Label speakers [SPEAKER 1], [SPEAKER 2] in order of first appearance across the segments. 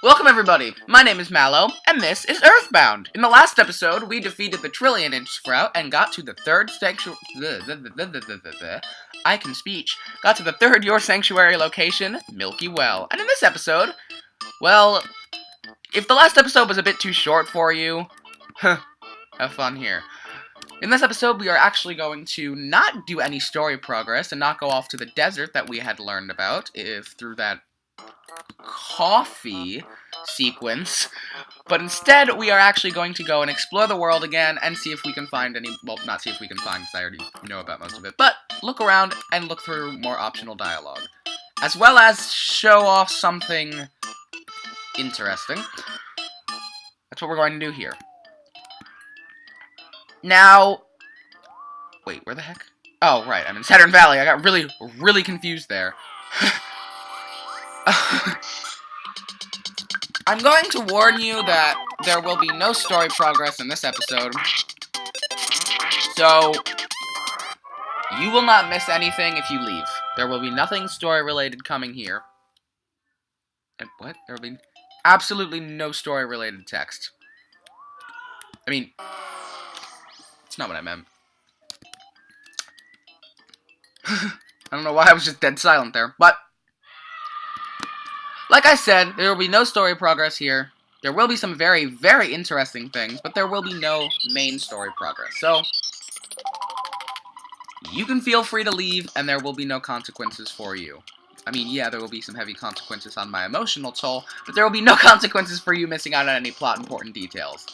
[SPEAKER 1] Welcome everybody, my name is Mallow, and this is EarthBound. In the last episode, we defeated the Trillion-Inch Sprout and got to the third sanctuary... I can speech. Got to the third Your Sanctuary location, Milky Well. And in this episode, well, if the last episode was a bit too short for you, have fun here. In this episode, we are actually going to not do any story progress and not go off to the desert that we had learned about through that coffee sequence, but instead we are actually going to go and explore the world again and see if we can find any, well, not see if we can find because I already know about most of it, but look around and look through more optional dialogue, as well as show off something interesting. That's what we're going to do here. Now, wait, where the heck? Oh, right, I'm in Saturn Valley. I got really confused there. I'm going to warn you that there will be no story progress in this episode, so you will not miss anything if you leave. There will be nothing story-related coming here. And what? There will be absolutely no story-related text. I mean, it's not what I meant. I don't know why I was just dead silent there, but like I said, there will be no story progress here. There will be some very interesting things, but there will be no main story progress. So, you can feel free to leave, and there will be no consequences for you. I mean, yeah, there will be some heavy consequences on my emotional toll, but there will be no consequences for you missing out on any plot-important details.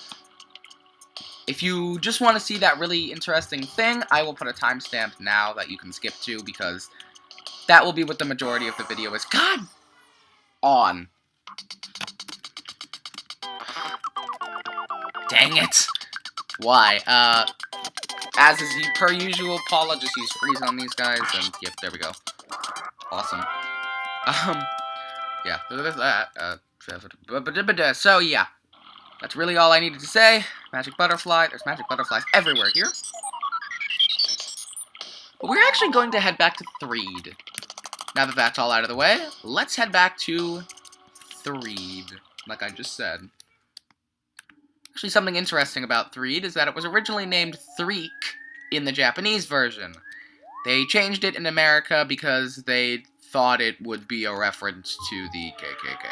[SPEAKER 1] If you just want to see that really interesting thing, I will put a timestamp now that you can skip to, because that will be what the majority of the video is. God! On. Dang it. Why? As is per usual, Paula just used freeze on these guys, and yep, there we go. Awesome. Yeah, there's that. So yeah, that's really all I needed to say. Magic butterfly. There's magic butterflies everywhere here. But we're actually going to head back to Threed. Now that that's all out of the way, let's head back to Threed, like I just said. Actually, something interesting about Threed is that it was originally named Threek in the Japanese version. They changed it in America because they thought it would be a reference to the KKK.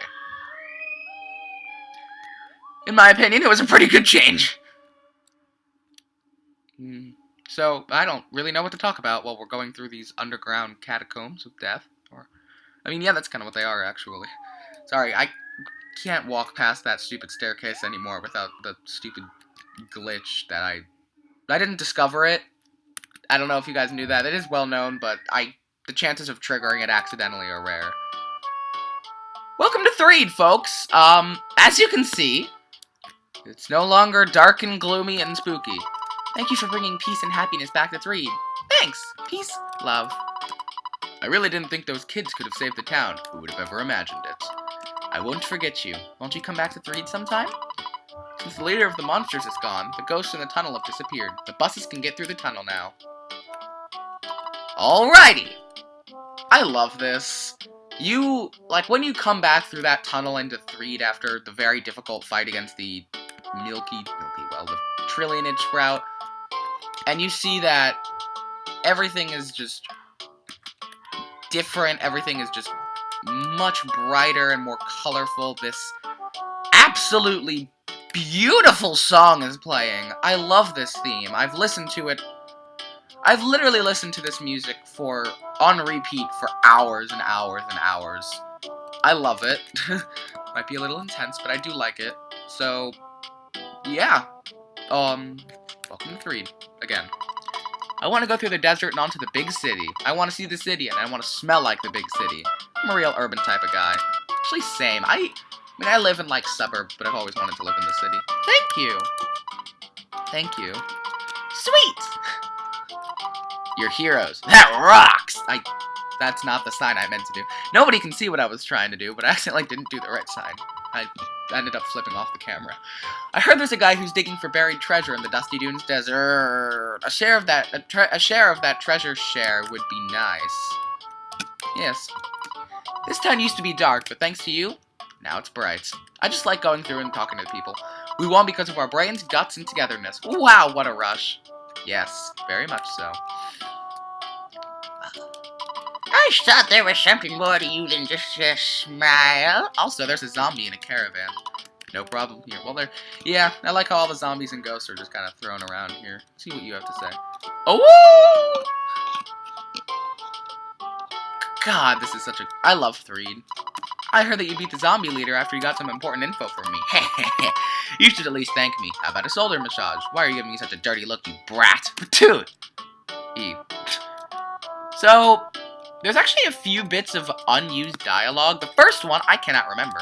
[SPEAKER 1] In my opinion, it was a pretty good change. So, I don't really know what to talk about while we're going through these underground catacombs of death. I mean, yeah, that's kind of what they are, actually. Sorry, I can't walk past that stupid staircase anymore without the stupid glitch that I didn't discover it. I don't know if you guys knew that. It is well known, but the chances of triggering it accidentally are rare. Welcome to Threed, folks! As you can see, it's no longer dark and gloomy and spooky. Thank you for bringing peace and happiness back to Threed. Thanks! Peace, love. I really didn't think those kids could have saved the town. Who would have ever imagined it? I won't forget you. Won't you come back to Threed sometime? Since the leader of the monsters is gone, the ghosts in the tunnel have disappeared. The buses can get through the tunnel now. Alrighty! I love this. When you come back through that tunnel into Threed after the very difficult fight against the the Trillion-Inch Sprout, and you see that everything is just different, everything is just much brighter and more colorful. This absolutely beautiful song is playing. I love this theme. I've listened to it. I've literally listened to this music on repeat for hours and hours and hours. I love it. Might be a little intense, but I do like it. So, yeah. Welcome to Threed, again. I want to go through the desert and onto the big city. I want to see the city, and I want to smell like the big city. I'm a real urban type of guy. Actually, same. I live in, suburbs, but I've always wanted to live in the city. Thank you. Thank you. Sweet! You're heroes. That rocks! That's not the sign I meant to do. Nobody can see what I was trying to do, but I accidentally didn't do the right sign. I ended up flipping off the camera. I heard there's a guy who's digging for buried treasure in the Dusty Dunes Desert. A share of that treasure share would be nice. Yes. This town used to be dark, but thanks to you, Now it's bright. I just like going through and talking to people. We won because of our brains, guts, and togetherness. Wow, what a rush. Yes, very much so.
[SPEAKER 2] I thought there was something more to you than just a smile.
[SPEAKER 1] Also, there's a zombie in a caravan. No problem here. Well, yeah, I like how all the zombies and ghosts are just kind of thrown around here. See what you have to say. Oh! God, this is such a... I love Threed. I heard that you beat the zombie leader after you got some important info from me. You should at least thank me. How about a shoulder massage? Why are you giving me such a dirty look, you brat? Dude! So, there's actually a few bits of unused dialogue. The first one, I cannot remember.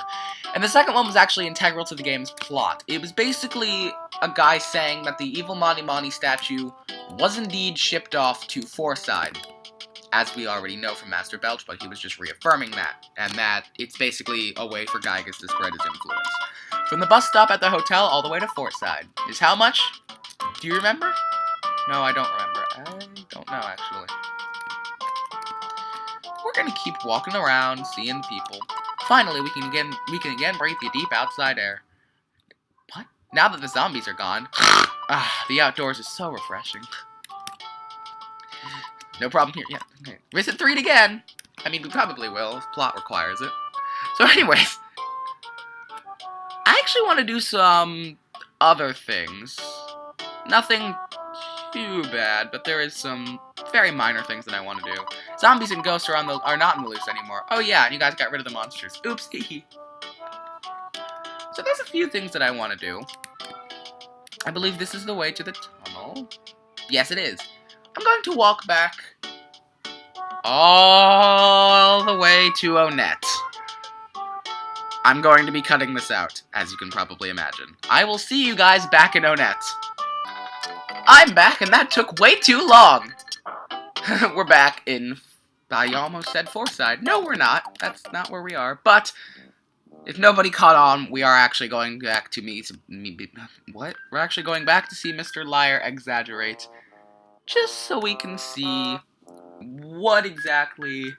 [SPEAKER 1] And the second one was actually integral to the game's plot. It was basically a guy saying that the evil Mani Mani statue was indeed shipped off to Fourside, as we already know from Master Belch, but he was just reaffirming that, and that it's basically a way for Gygas to spread his influence. From the bus stop at the hotel all the way to Fourside. Is how much? Do you remember? No, I don't remember. I don't know, actually. We're gonna keep walking around, seeing people. Finally, we can again breathe the deep outside air. What? Now that the zombies are gone, the outdoors is so refreshing. No problem here. Yeah, okay. Visit Threed again. I mean, we probably will if plot requires it. So, anyways, I actually want to do some other things. Nothing too bad, but there is some very minor things that I want to do. Zombies and ghosts are not on the loose anymore. Oh yeah, and you guys got rid of the monsters. Oops. So there's a few things that I want to do. I believe this is the way to the tunnel. Yes, it is. I'm going to walk back all the way to Onett. I'm going to be cutting this out, as you can probably imagine. I will see you guys back in Onett. I'm back, and that took way too long. We're back in... I almost said Fourside. No, we're not. That's not where we are. But if nobody caught on, we are actually going back to what? We're actually going back to see Mr. Liar exaggerate, just so we can see what exactly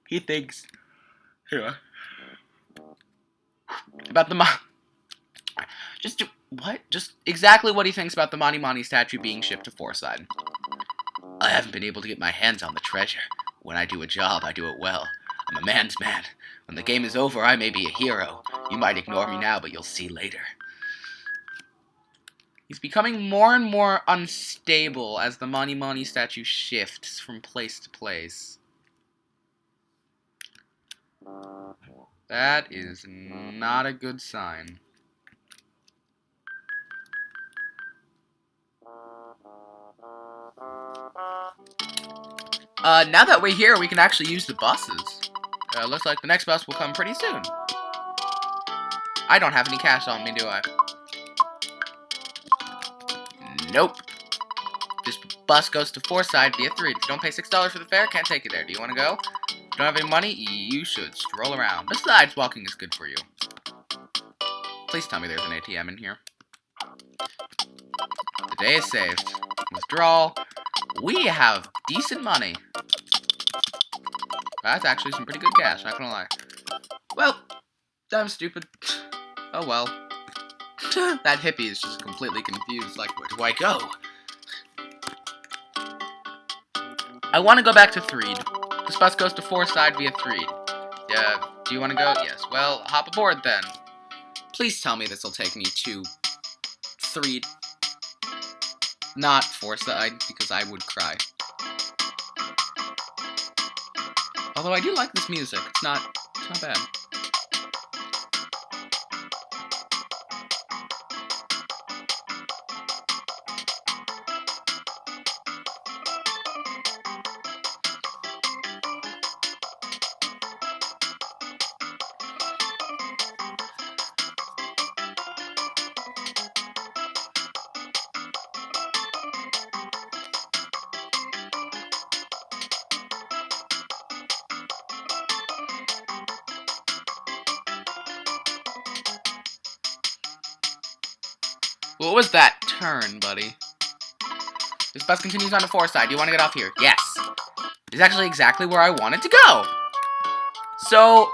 [SPEAKER 1] he thinks about the Just exactly what he thinks about the Mani Mani statue being shipped to Fourside. I haven't been able to get my hands on the treasure. When I do a job, I do it well. I'm a man's man. When the game is over, I may be a hero. You might ignore me now, but you'll see later. He's becoming more and more unstable as the Mani Mani statue shifts from place to place. That is not a good sign. Now that we're here, we can actually use the buses. Looks like the next bus will come pretty soon. I don't have any cash on me, do I? Nope. This bus goes to Fourside via Threed. If you don't pay $6 for the fare, can't take you there. Do you want to go? Don't have any money? You should stroll around. Besides, walking is good for you. Please tell me there's an ATM in here. The day is saved. Withdrawal. We have decent money. That's actually some pretty good cash, not gonna lie. Well, I'm stupid. Oh well. That hippie is just completely confused, like, where do I go? I want to go back to Threed. This bus goes to Fourside via Threed. Do you want to go? Yes. Well, hop aboard then. Please tell me this will take me to Threed. Not Fourside, because I would cry. Although I do like this music. It's not bad. What was that turn, buddy? This bus continues on to Fourside. Do you want to get off here? Yes. It's actually exactly where I wanted to go. So,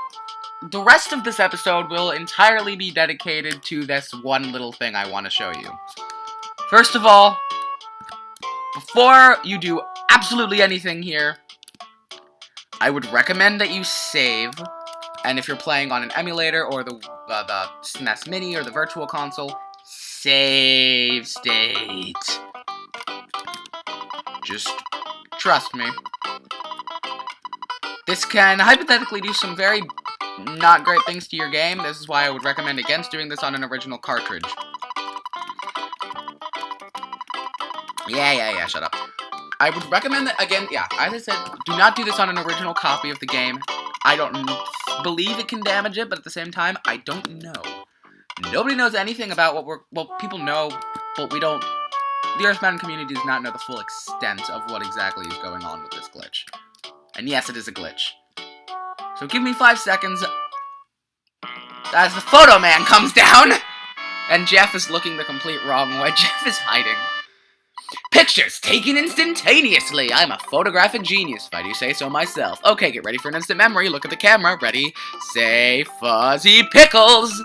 [SPEAKER 1] the rest of this episode will entirely be dedicated to this one little thing I want to show you. First of all, before you do absolutely anything here, I would recommend that you save. And if you're playing on an emulator or the SNES Mini or the Virtual Console, save state. Just trust me. This can hypothetically do some very not great things to your game. This is why I would recommend against doing this on an original cartridge. Yeah, shut up. I would recommend that, again, yeah, as I said, do not do this on an original copy of the game. I don't believe it can damage it, but at the same time, I don't know. Nobody knows anything about well, people know, but we don't, the EarthBound community does not know the full extent of what exactly is going on with this glitch. And yes, it is a glitch. So give me 5 seconds as the photo man comes down, and Jeff is looking the complete wrong way. Jeff is hiding. Pictures taken instantaneously. I'm a photographic genius, if I do say so myself. Okay, get ready for an instant memory. Look at the camera. Ready? Say fuzzy pickles.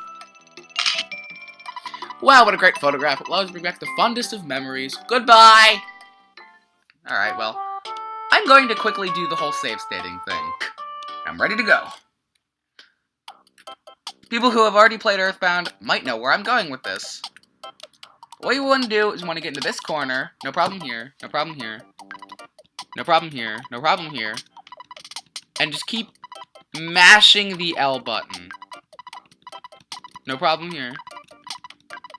[SPEAKER 1] Wow, what a great photograph. It always bring back the fondest of memories. Goodbye. Alright, well, I'm going to quickly do the whole save stating thing. I'm ready to go. People who have already played EarthBound might know where I'm going with this. What you want to do is you want to get into this corner. No problem here. No problem here. No problem here. No problem here. And just keep mashing the L button. No problem here.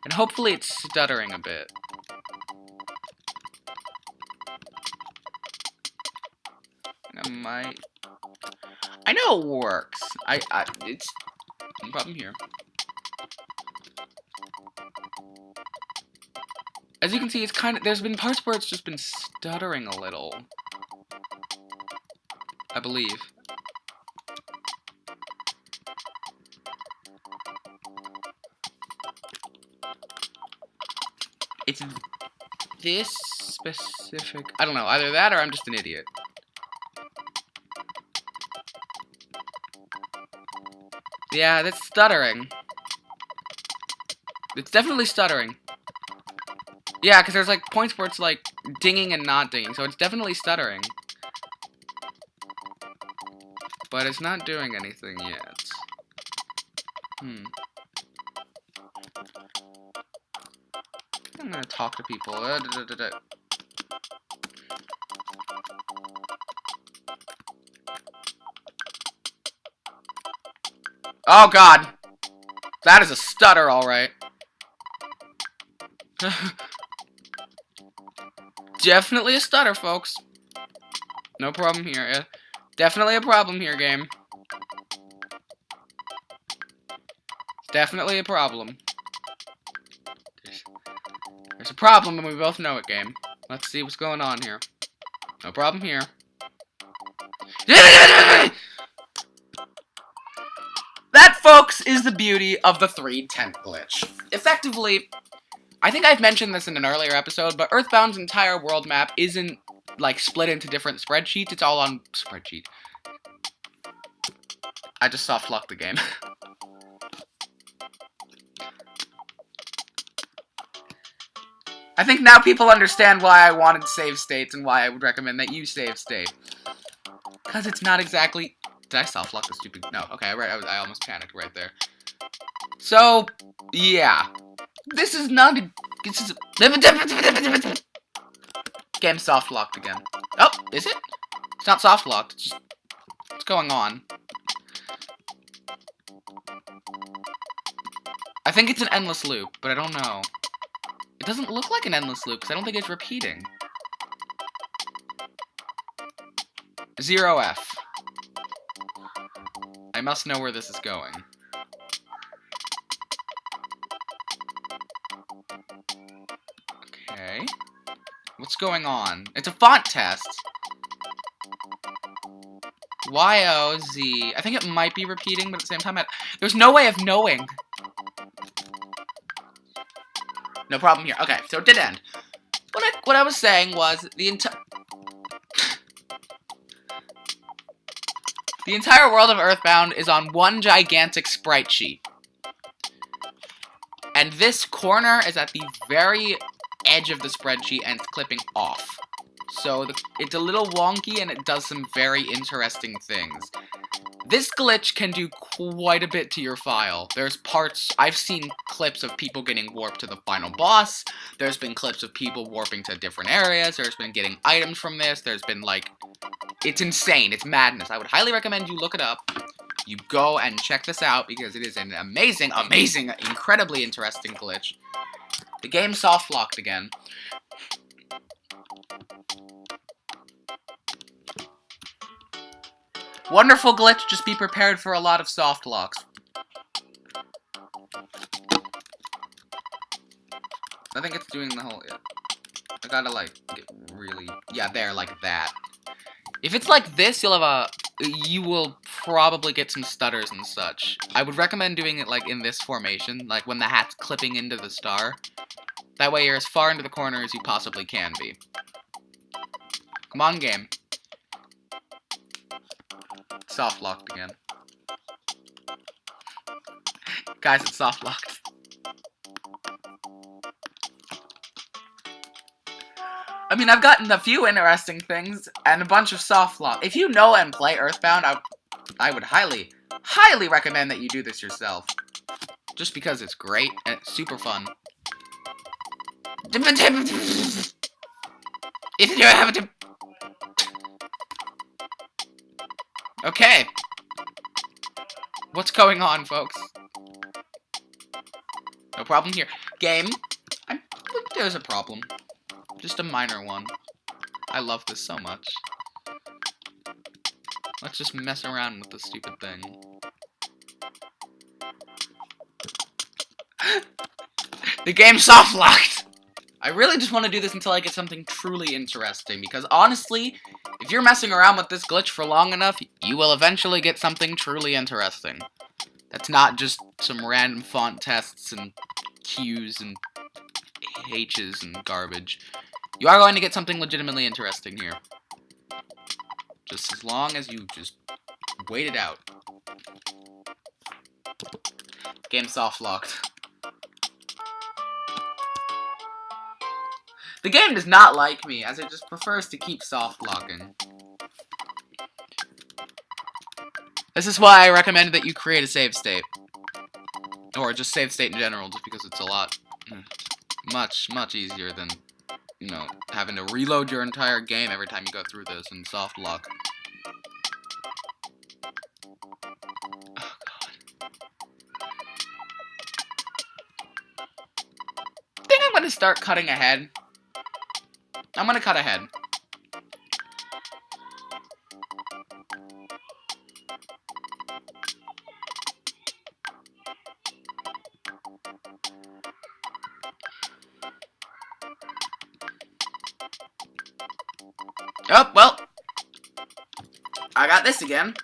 [SPEAKER 1] And hopefully it's stuttering a bit. I know it works. It's no problem here. As you can see, it's kind of, there's been parts where it's just been stuttering a little. I believe. It's this specific, I don't know, either that or I'm just an idiot. Yeah, that's stuttering. It's definitely stuttering. Yeah, because there's like points where it's like dinging and not dinging, so it's definitely stuttering. But it's not doing anything yet. I'm gonna talk to people. Oh god! That is a stutter, alright. Definitely a stutter, folks. No problem here. Yeah. Definitely a problem here, game. Definitely a problem. There's a problem, and we both know it, game. Let's see what's going on here. No problem here. That, folks, is the beauty of the 3-tent glitch. Effectively, I think I've mentioned this in an earlier episode, but EarthBound's entire world map isn't, like, split into different spreadsheets. It's all on spreadsheet. I just soft-locked the game. I think now people understand why I wanted save states and why I would recommend that you save state. Because it's not exactly... Did I soft-lock the stupid... No, okay, I almost panicked right there. So, yeah. This is not a... This is a... Game soft-locked again. Oh, is it? It's not soft-locked. It's just... What's going on? I think it's an endless loop, but I don't know. It doesn't look like an endless loop, because I don't think it's repeating. 0F. I must know where this is going. Okay. What's going on? It's a font test. Y-O-Z. I think it might be repeating, but at the same time, there's no way of knowing. No problem here. Okay, so it did end. What I was saying was the entire... The entire world of EarthBound is on one gigantic sprite sheet. And this corner is at the very edge of the spreadsheet and it's clipping off. So it's a little wonky and it does some very interesting things. This glitch can do quite a bit to your file. There's parts, I've seen clips of people getting warped to the final boss. There's been clips of people warping to different areas. There's been getting items from this. There's been like, it's insane. It's madness. I would highly recommend you look it up. You go and check this out because it is an amazing, amazing, incredibly interesting glitch. The game soft locked again. Wonderful glitch, just be prepared for a lot of soft locks. I think it's doing the whole... Yeah. I gotta, like, get really... Yeah, there, like that. If it's like this, you'll have a... You will probably get some stutters and such. I would recommend doing it, like, in this formation, like when the hat's clipping into the star. That way you're as far into the corner as you possibly can be. Come on, game. Soft locked again. Guys, it's soft locked. I mean, I've gotten a few interesting things and a bunch of soft lock. If you know and play EarthBound, I would highly, highly recommend that you do this yourself. Just because it's great and it's super fun. If you have to... Okay. What's going on, folks? No problem here. Game. There's a problem. Just a minor one. I love this so much. Let's just mess around with this stupid thing. The game's soft locked! I really just want to do this until I get something truly interesting, because honestly, if you're messing around with this glitch for long enough, you will eventually get something truly interesting. That's not just some random font tests and Q's and H's and garbage. You are going to get something legitimately interesting here. Just as long as you just wait it out. Game soft locked. The game does not like me, as it just prefers to keep soft locking. This is why I recommend that you create a save state. Or just save state in general, just because it's a lot, much easier than, you know, having to reload your entire game every time you go through this and soft lock. Oh, God. I think I'm gonna start cutting ahead. I'm gonna cut ahead. Oh, well. I got this again.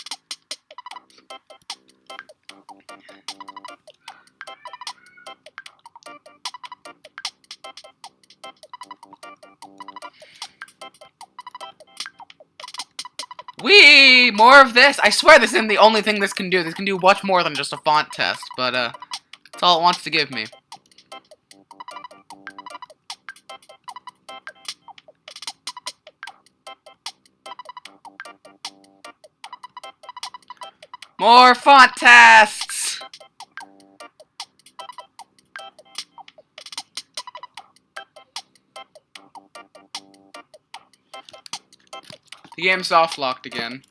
[SPEAKER 1] Whee! More of this! I swear this isn't the only thing this can do. This can do much more than just a font test, but, that's all it wants to give me. More font tests! The game's soft locked again.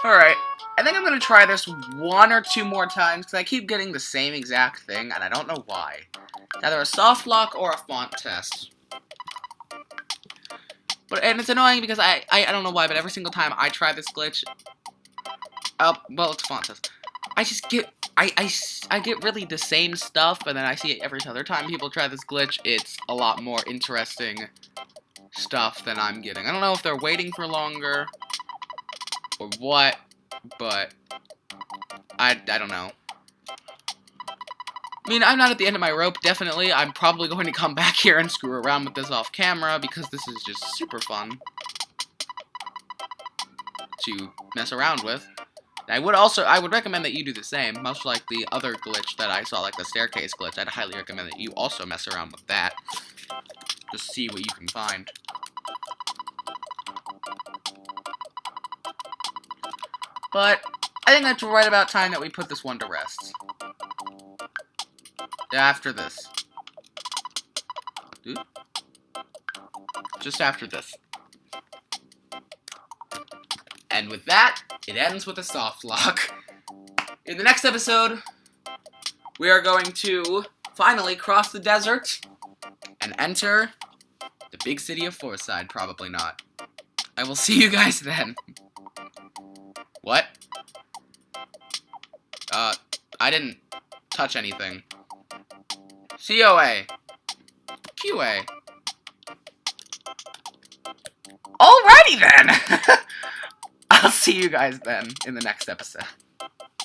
[SPEAKER 1] Alright, I think I'm gonna try this one or two more times, because I keep getting the same exact thing, and I don't know why. It's either a soft lock or a font test. And it's annoying because I don't know why, but every single time I try this glitch... well, it's a font test. I just get... I get really the same stuff, but then I see it every other time people try this glitch. It's a lot more interesting stuff than I'm getting. I don't know if they're waiting for longer or what, but I don't know. I mean, I'm not at the end of my rope, definitely. I'm probably going to come back here and screw around with this off camera because this is just super fun. to mess around with. I would recommend that you do the same, much like the other glitch that I saw, like the staircase glitch. I'd highly recommend that you also mess around with that. Just see what you can find. But I think that's right about time that we put this one to rest. After this. Oop. Just after this. And with that, it ends with a soft lock. In the next episode, we are going to finally cross the desert and enter the big city of Forsyth. Probably not. I will see you guys then. What? I didn't touch anything. COA. QA. Alrighty then! I'll see you guys then in the next episode.